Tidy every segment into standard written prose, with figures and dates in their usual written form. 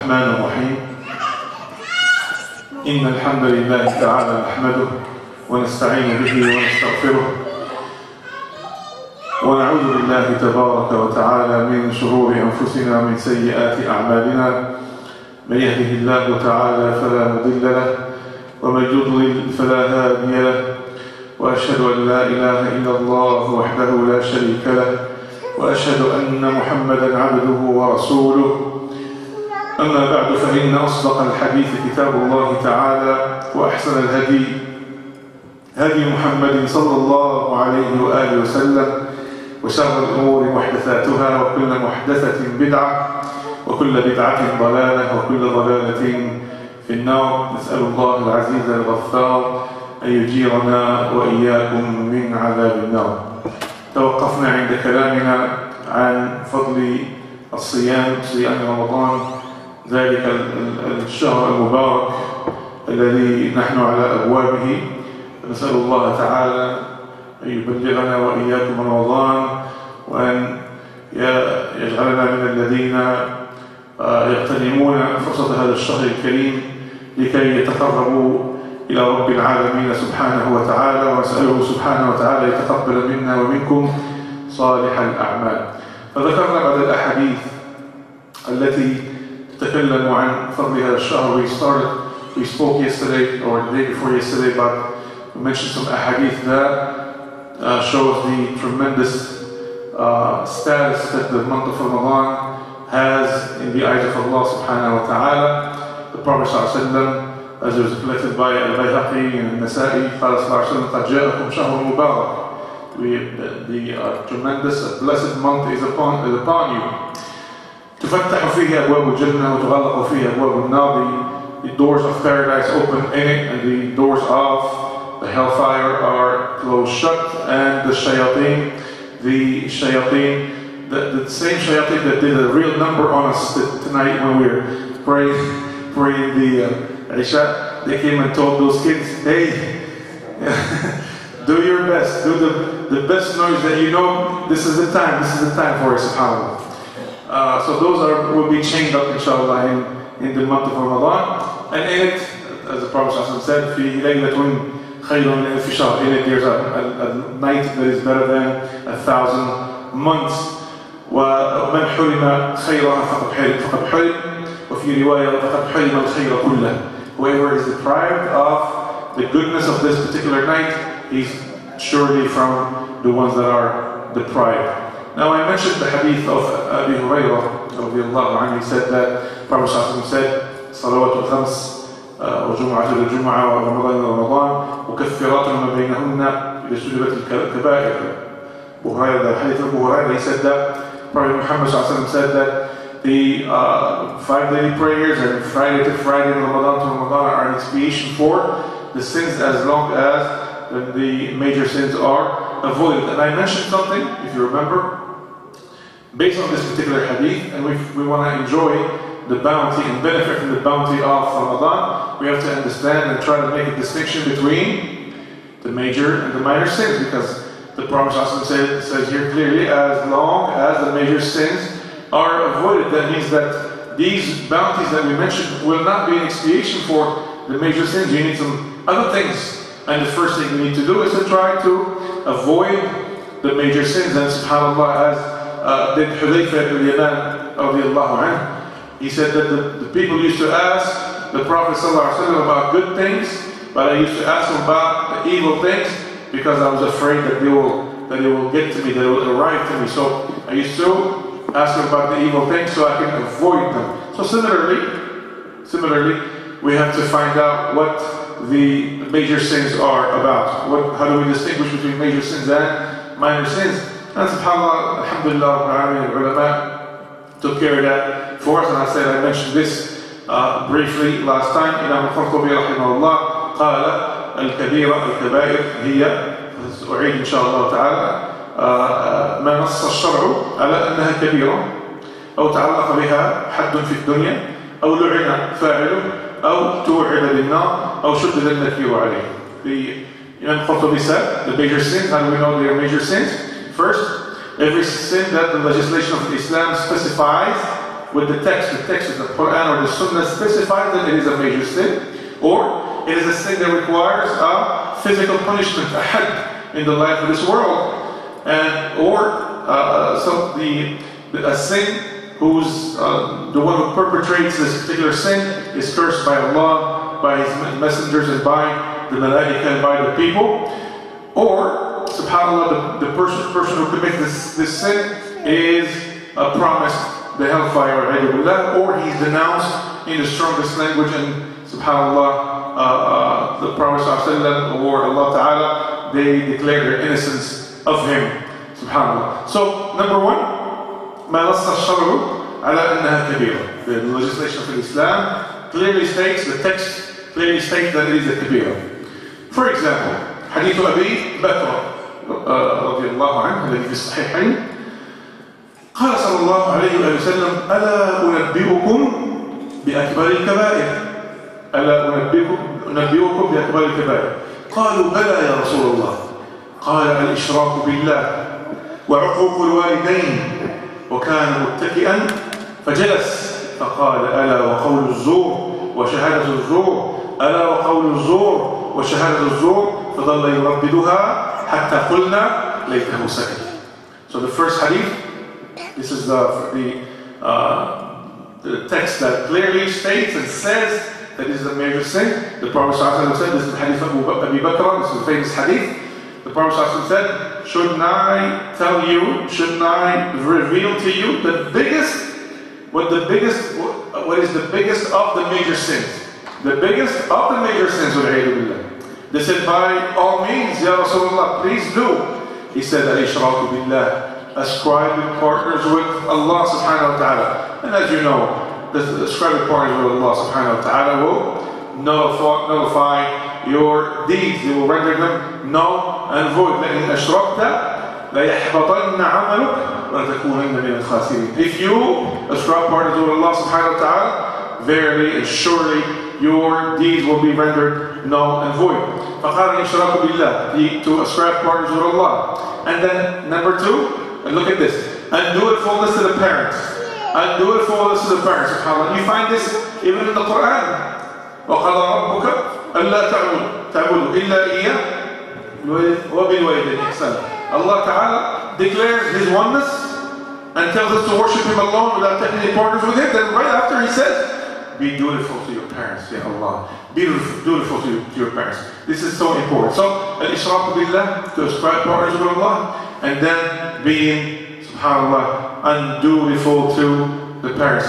الرحمن الرحيم. إن الحمد لله تعالى نحمده ونستعين به ونستغفره ونعوذ بالله تبارك وتعالى من شرور أنفسنا ومن سيئات أعمالنا. من يهده الله تعالى فلا مضل له ومن يضلل فلا هادي له، وأشهد أن لا إله إلا الله وحده لا شريك له، وأشهد أن محمدا عبده ورسوله. أما بعد، فإن أصدق الحديث كتاب الله تعالى، وأحسن الهدي هدي محمد صلى الله عليه وآله وسلم، وشر الأمور محدثاتها، وكل محدثة بدعة، وكل بدعة ضلالة، وكل ضلالة في النار. نسأل الله العزيز الغفار أن يجيرنا وإياكم من عذاب النار. توقفنا عند كلامنا عن فضل الصيام، صيام رمضان، ذلك الشهر المبارك الذي نحن على أبوابه. نسأل الله تعالى أن يبلغنا وإياكم رمضان، وأن يجعلنا من الذين يغتنمون فرصة هذا الشهر الكريم لكي يتقربوا إلى رب العالمين سبحانه وتعالى، ونسأله سبحانه وتعالى يتقبل منا ومنكم صالح الأعمال. فذكرنا بعض الأحاديث التي تتكلم عن فضل هذا الشهر. We spoke yesterday or the day before yesterday, but we mentioned some ahadith that shows the tremendous status that the month of Ramadan has in the eyes of Allah subhanahu wa ta'ala. The Prophet sallallahu alaihi wasallam, as it was collected by Al-Bayhaqi and Nasai, قال صلى الله عليه وسلم: قد جاءكم شهر مبارك. The tremendous blessed month is upon you. تفتح فيه أبواب الجنة وتغلق فيه أبواب النار. The doors of paradise open in it, and the doors of the hellfire are closed shut. And the same shayateen that did a real number on us tonight when we were praying the Isha, they came and told those kids, hey, do your best, do the best noise that you know. This is the time for it, subhanAllah. So those will be chained up, inshallah, in the month of Ramadan. And in it, as the Prophet said, فِي لَيْلَةٌ خَيْرٌ مِنْ أَلْفِ شَهْرٍ. In it there's a night that is better than 1,000 months. وَمَنْ حُرِمَ خَيْرَهَا فَقَدْ حُرِمَ وَفِي رِوَايَةٍ فَقَدْ حُرِمَ الْخَيْرَ كُلَّهُ. Whoever is deprived of the goodness of this particular night, he's surely from the ones that are deprived. Now, I mentioned the hadith of Abi Hurairah radiallahu anhu. He said that Prophet said, صلوات الخمس وجمعة الجمعة ورمضان رمضان وكفرات ما بينهن إذا اجتنبت الكبائر. Hadith of Abu Hurairah, he said that Prophet Muhammad said that the 5 daily prayers and Friday to Friday and Ramadan to Ramadan are an expiation for the sins, as long as the major sins are avoided. And I mentioned something, if you remember, based on this particular hadith, and we want to enjoy the bounty and benefit from the bounty of Ramadan, we have to understand and try to make a distinction between the major and the minor sins, because the Prophet says here clearly, as long as the major sins are avoided. That means that these bounties that we mentioned will not be an expiation for the major sins. You need some other things, and the first thing you need to do is to try to avoid the major sins. And subhanAllah, as did Hudayfa ibn Yaman radiallahu anhu, he said that the people used to ask the Prophet ﷺ about good things, but I used to ask him about the evil things because I was afraid that they will get to me, they will arrive to me. So I used to ask him about the evil things so I can avoid them. So similarly, we have to find out what the major sins are about. How do we distinguish between major sins and minor sins? And subhanAllah, alhamdulillah, ulama took care of that for us. And I mentioned this briefly last time. Imam al-Qurtubi rahimahullah قال الكبائر هي، أعيد إن شاء الله تعالى، ما نص الشرع على أنها كبيرة، أو تعلق بها حد في الدنيا، أو لعن فاعله، أو توعد بالنار، أو شدد النكير عليه. The Imam al-Qurtubi said the major sins. How do we know they are major sins? First, every sin that the legislation of Islam specifies with the text of the Quran or the Sunnah specifies that it is a major sin, or it is a sin that requires a physical punishment, a had in the life of this world, and a sin who's the one who perpetrates this particular sin is cursed by Allah, by His messengers, and by the malaika and by the people. Or, subhanAllah, the person who commits this sin is promised the hellfire, or he's denounced in the strongest language, and subhanAllah, the Prophet ﷺ or Allah Ta'ala, they declare their innocence of him, subhanAllah. So, number one, ما نص الشرع على أنها كبيرة. The legislation of Islam clearly states, the text clearly states that it is a كبيرة. For example, حديث أبي بكر رضي الله عنه الذي في الصحيحين قال صلى الله عليه وسلم ألا أنبئكم بأكبر الكبائر ألا أنبئكم بأكبر الكبائر قالوا بلى يا رسول الله قال الإشراك بالله وعقوق الوالدين وكان متكئا فجلس فقال ألا وقول الزور وشهادة الزور ألا وقول الزور وشهادة الزور فظل يرددها حتى قلنا ليته سكت. So the first hadith, this is the text that clearly states and says that this is a major sin. The Prophet ﷺ said, this is the hadith of Abu Bakr, this is the famous hadith. The Prophet ﷺ said, shouldn't I tell you, shouldn't I reveal to you what is the biggest of the major sins? The biggest of the major sins, they said, by all means, Ya Rasulullah, please do. He said, al-ishraku billah, ascribing partners with Allah subhanahu wa ta'ala. And as you know, the ascribing partners with Allah subhanahu wa ta'ala will nullify your deeds. They will render them null and void. لَإِنْ أَشْرَكْتَ لَيَحْبَطَنَّ عَمَلُكَ وَلَتَكُونَنَّ مِنَ الْخَاسِرِينَ. If you ascribe partners with Allah subhanahu wa ta'ala, verily and surely your deeds will be rendered null and void. فَقَالَ الْإِشْرَاكُ بِاللَّهِ, to ascribe partners with Allah. And then number two, and look at this, undutifulness to the parents. Undutifulness to the parents. You find this even in the Quran. وَقَضَى رَبُّكَ أَلَّا تَعْبُدُوا إِلَّا إِيَّاهُ وَبِالْوَالِدَيْنِ إِحْسَانًا. Allah Ta'ala declares His oneness and tells us to worship Him alone without taking any partners with Him. Then right after He says, be dutiful to your parents, Ya Allah. Be dutiful to your parents. This is so important. So, al-ishraku billah, to ascribe partners with Allah, and then being, subhanAllah, undutiful to the parents.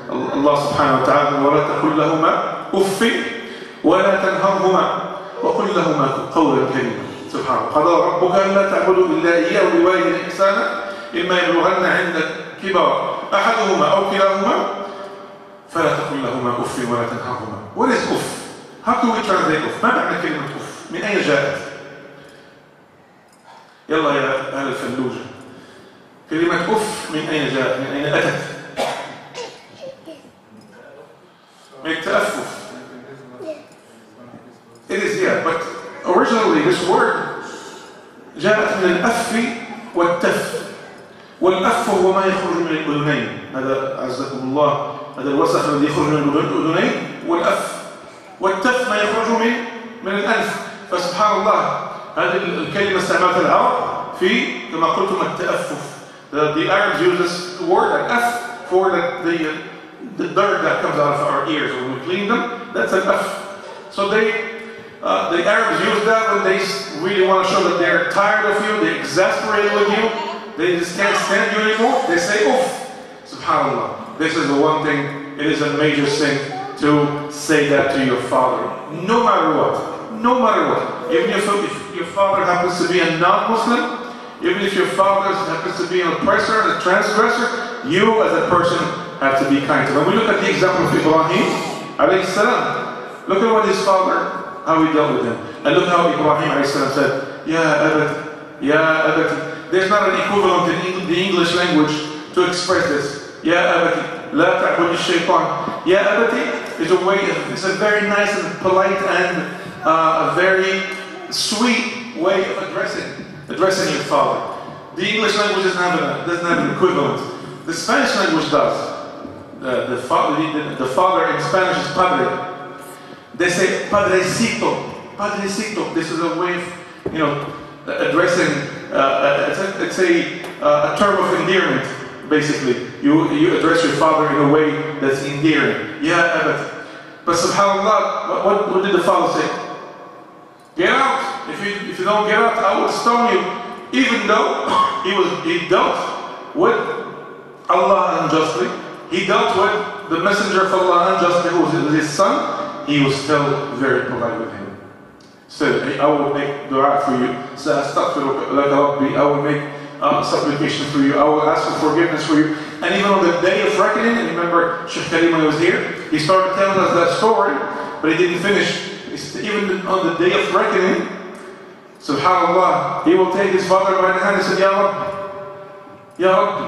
Allah subhanahu wa ta'ala, وَلَا تَقُلْ لَهُمَا أُفٍّ وَلَا تَنْهَرْهُمَا وَقُلْ لَهُمَا قَوْلًا كَرِيمًا. سبحانه. قضى ربك ألا تعبدوا إلا إياه وبالوالدين إحسانا إما يبلغن عندك كبر أحدهما أو كلاهما فلا تقل لهما أف ولا تنهرهما. What is أف? How can we translate أف? ما معنى كلمة أف؟ من أين جاءت؟ يلا يا أهل الفلوجة، كلمة أف من أين جاءت؟ من أين أتت؟ من التأفف. It is, yeah, but originally this word جاءت من الأف والتف. والأف هو ما يخرج من الأذنين. هذا عزكم الله، هذا الوسخ الذي يخرج من الأذنين والأف. والتف ما يخرج من الأنف. فسبحان الله هذه الكلمة استعمالها العرب في كما قلتم التأفف. The Arabs use this word الأف for the dirt that comes out of our ears when we clean them. That's an أف. So the Arabs use that when they really want to show that they're tired of you, they're exasperated with you, they just can't stand you anymore. They say oof. SubhanAllah. This is the one thing, it is a major sin to say that to your father. No matter what. No matter what. Even if your father happens to be a non-Muslim, even if your father happens to be an oppressor and a transgressor, you as a person have to be kind to them. When we look at the example of Ibrahim, alayhi salam, look at what his father, how he dealt with him. And look how Ibrahim alayhi salam said, Ya abati, Ya abati. There's not an equivalent in the English language to express this. Ya abati, la ta'budi shaytan. Ya abati is a way, it's a very nice and polite and a very sweet way of addressing your father. The English language doesn't have an equivalent. The Spanish language does. the father in Spanish is padre. They say padrecito. Padrecito. This is a way of, addressing. It's a term of endearment. Basically, you address your father in a way that's endearing. Yeah, but subhanallah, what did the father say? Get out. If you don't get out, I will stone you. Even though he dealt with Allah unjustly, he dealt with the messenger of Allah unjustly, who was his son, he was still very polite with him. Said, I will make dua for you. I will make supplication for you. I will ask for forgiveness for you. And even on the day of reckoning, and remember Shaykh when he was here, he started telling us that story, but he didn't finish. Even on the day of reckoning, subhanallah, he will take his father by the hand and say, Ya Rabb,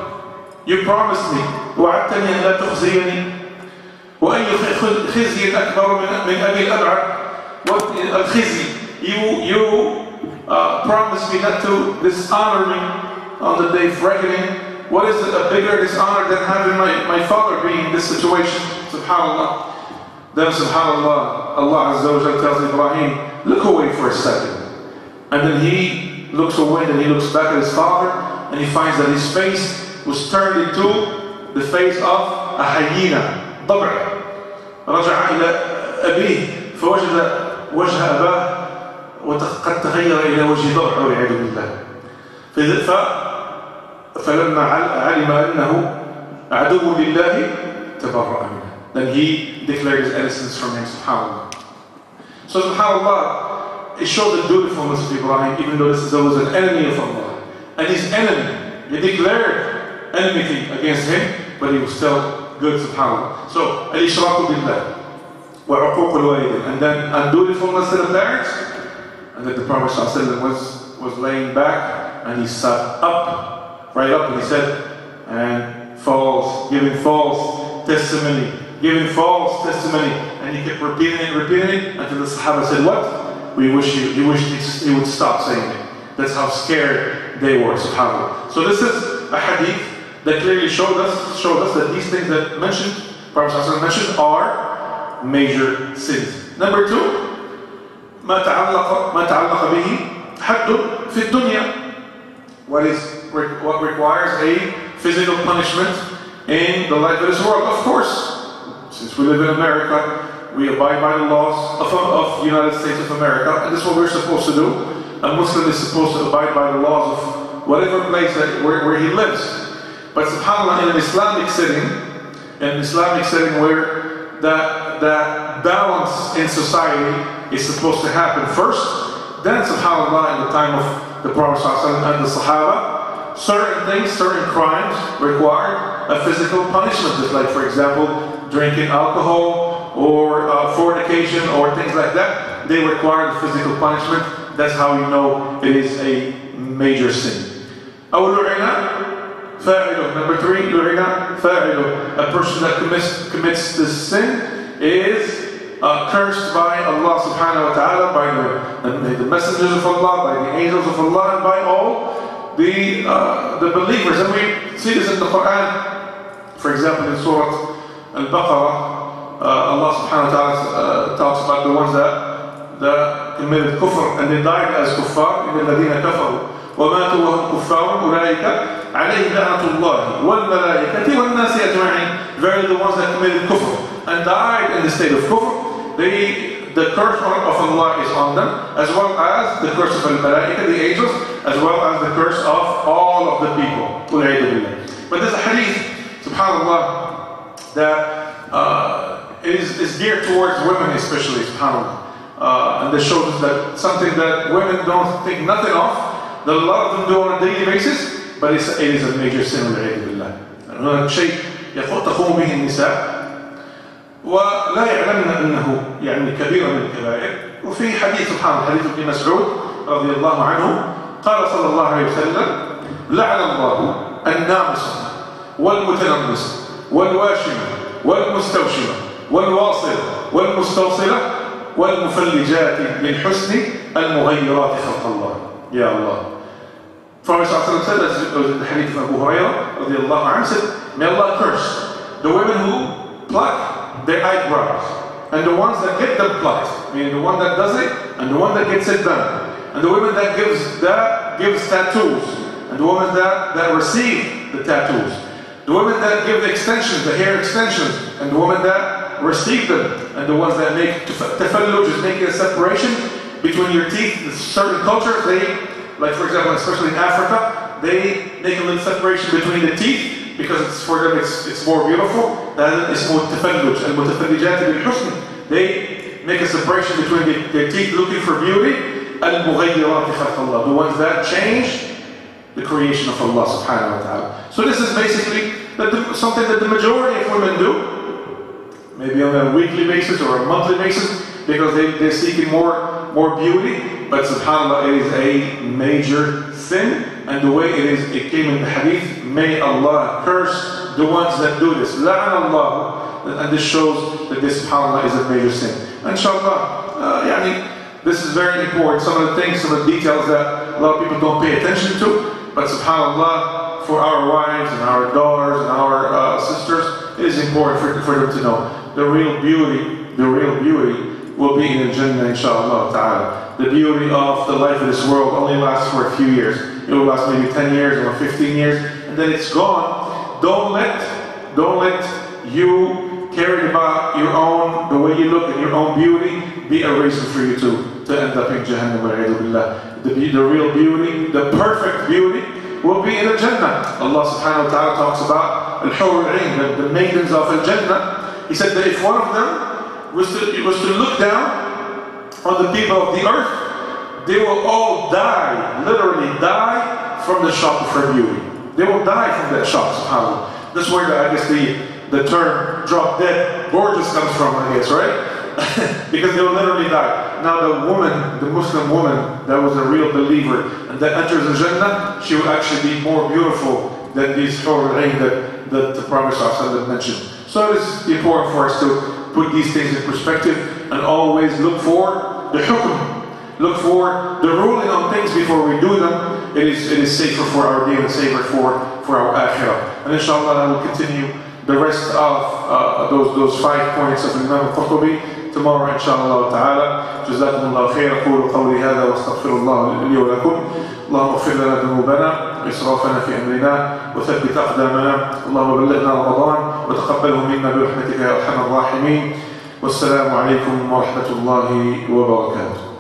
you promised me, وعدتني أن لا تخزيني وأي خزي أكبر من أبي الأبعد. What الخزي? You promised me not to dishonor me on the day of reckoning. What is a bigger dishonor than having my father be in this situation? Subhanallah. Then subhanallah, Allah Azza wa Jalla tells Ibrahim, look away for a second. And then he looks away and he looks back at his father and he finds that his face was turned into the face of a hyena, ضبع. رجع إلى أبيه فوجد وجه أباه وقد تغير إلى وجه ضبع والعياذ بالله. فلما علم أنه عدو لله تبرأ منه. Then he declared his innocence from him, subhanAllah. So subhanAllah, it showed the dutifulness of Ibrahim, even though this is always an enemy of Allah. And his enemy, he declared enmity against him, but he was still good, subhanAllah. So, al-ishraku billah, wa uquq al-walidain, and then undutifulness to the parents, and then the Prophet ﷺ was laying back, and he sat up, right up, and he said, and giving false testimony, and he kept repeating it until the Sahaba said, what? He wished he would stop saying it. That's how scared they were, subhanAllah. So this is a hadith that clearly showed us that these things that Prophet ﷺ mentioned are major sins. Number 2, ما تعلق به حد في الدنيا. What requires a physical punishment in the life of this world. Of course, since we live in America, we abide by the laws of the United States of America, and this is what we're supposed to do. A Muslim is supposed to abide by the laws of whatever place where he lives. But subhanAllah, in an Islamic setting where that balance in society is supposed to happen first, then subhanAllah, in the time of the Prophet ﷺ and the Sahaba, certain crimes required a physical punishment, just like, for example, drinking alcohol or fornication or things like that. They require the physical punishment. That's how you know it is a major sin. Number 3, لُعِنَ فَاعِلُ. A person that commits this sin is cursed by Allah subhanahu wa ta'ala, by the messengers of Allah, by the angels of Allah, and by all the believers. And we see this in the Quran. For example, in Surah Al-Baqarah, Allah subhanahu wa ta'ala talks about the ones that committed kufr and they died as kuffar, إِنَّ الَّذِينَ كَفَرُوا وَمَاتُوا وَهُمْ كُفَّارٌ أُولَٰئِكَ عَلَيْهِمْ لَعْنَةُ اللَّهِ وَالْمَلَائِكَةِ وَالنَّاسِ أَجْمَعِينَ. Verily, the ones that committed kufr and died in the state of kufr, the curse of Allah is on them, as well as the curse of al-malaika, the angels, as well as the curse of all of the people. But there's a hadith, subhanAllah, that is geared towards women especially, subhanAllah. And that shows us that something that women don't think nothing of, that a lot of them do on a daily basis, but it is a major sin. هناك شيء تقوم به النساء ولا يعلمن أنه يعني كبيرة من الكبائر. وفي حديث سبحان الله، حديث ابن مسعود رضي الله عنه، قال صلى الله عليه وسلم: لعن الله النامصة والمتنمصة والواشمة والمستوشمة والواصلة والمستوصلة والمفلجات للحسن المغيرات خلق الله. يا الله. Prophet ﷺ said, as in the hadith of Abu Hurairah radiallahu anhu, said, may Allah curse the women who pluck their eyebrows, and the ones that get them plucked, meaning the one that does it and the one that gets it done, and the women that gives tattoos, and the women that receive the tattoos, the women that give the extensions, the hair extensions, and the women that receive them, and the ones that make tafalluj, is making a separation between your teeth. In certain cultures, like for example, especially in Africa, they make a little separation between the teeth because for them it's more beautiful. That is more tafalluj. And mutafallijat bil husn, they make a separation between their teeth looking for beauty. Al-mughayyirat khalq Allah, the ones that change the creation of Allah subhanahu wa ta'ala. So this is basically something that the majority of women do, maybe on a weekly basis or a monthly basis, because they're seeking more beauty. But subhanAllah, it is a major sin, and the way it came in the hadith, may Allah curse the ones that do this. La'an Allah, and this shows that this subhanAllah is a major sin. Inshallah, this is very important. Some of the things, some of the details that a lot of people don't pay attention to, but subhanAllah, for our wives and our daughters and our sisters, it is important for them to know the real beauty will be in the Jannah, inshallah ta'ala. The beauty of the life of this world only lasts for a few years. It will last maybe 10 years or 15 years, and then it's gone. Don't let you caring about the way you look and your own beauty be a reason for you to end up in Jahannam. The real beauty, the perfect beauty, will be in the Jannah. Allah subhanahu wa ta'ala talks about al-hur al-ain, the maidens of al-Jannah. He said that if one of them was to look down on the people of the earth, they will all die, literally die from the shock of her beauty. They will die from that shock, subhanAllah. That's where I guess the term drop dead gorgeous comes from, I guess, right? Because they will literally die. Now the Muslim woman that was a real believer and that enters the Jannah, she will actually be more beautiful than these hur al-ain that the Prophet ﷺ mentioned. So it is important for us to put these things in perspective and always look for the hukm, look for the ruling on things before we do them. It is safer for our deen and safer for our akhirah. And inshallah I will continue the rest of those 5 points of Imam al-Qurtubi tomorrow inshallah ta'ala. جزاكم الله خير. أقول قولي هذا واستغفر الله لي ولكم. اللهم اغفر لنا ذنوبنا وإسرافنا في أمرنا وثبت أقدامنا. اللهم بلغنا رمضان وتقبله منا برحمتك يا أرحم الراحمين. والسلام عليكم ورحمة الله وبركاته.